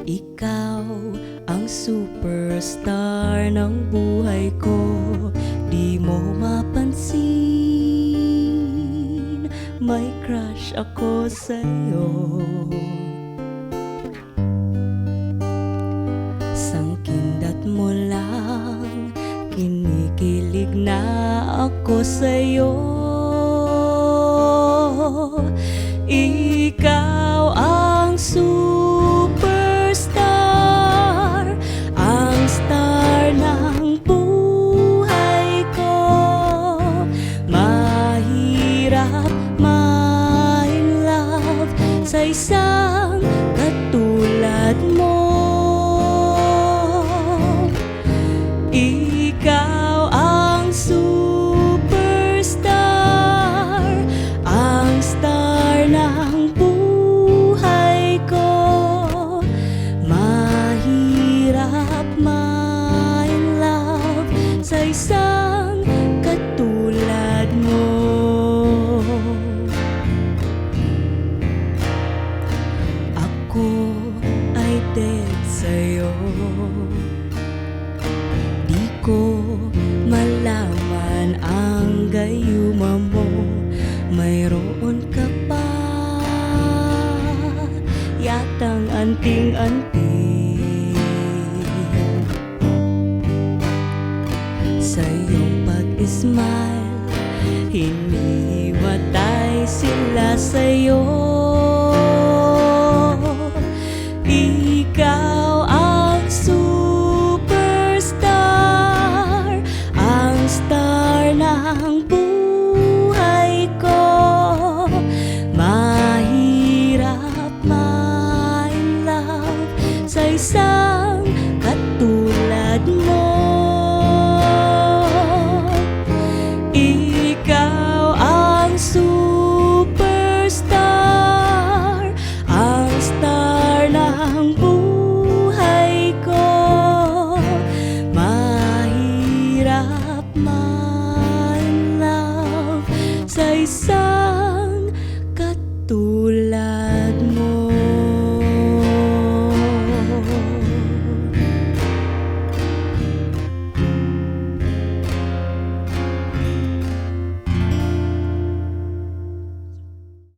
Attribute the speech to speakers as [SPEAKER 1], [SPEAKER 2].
[SPEAKER 1] Ikaw ang superstar ng buhay ko, di mo mapansin, may crush ako sa'yo. Sangkindat mo lang, kinikilig na ako sa'yo. Ikaw ang superstar, ang star ng buhay ko. Mahirap ma-in love sa isang katulad mo. Ikaw ang superstar, ang star ng buhay ko. Mahirap ma-in love sa isang katulad mo. Ako ay dead sa'yo, di ko malaman ang gayuma mo. Mayroon ka pa yatang anting-anting sa iyong pag-smile, hiniwatay sila sa'yo.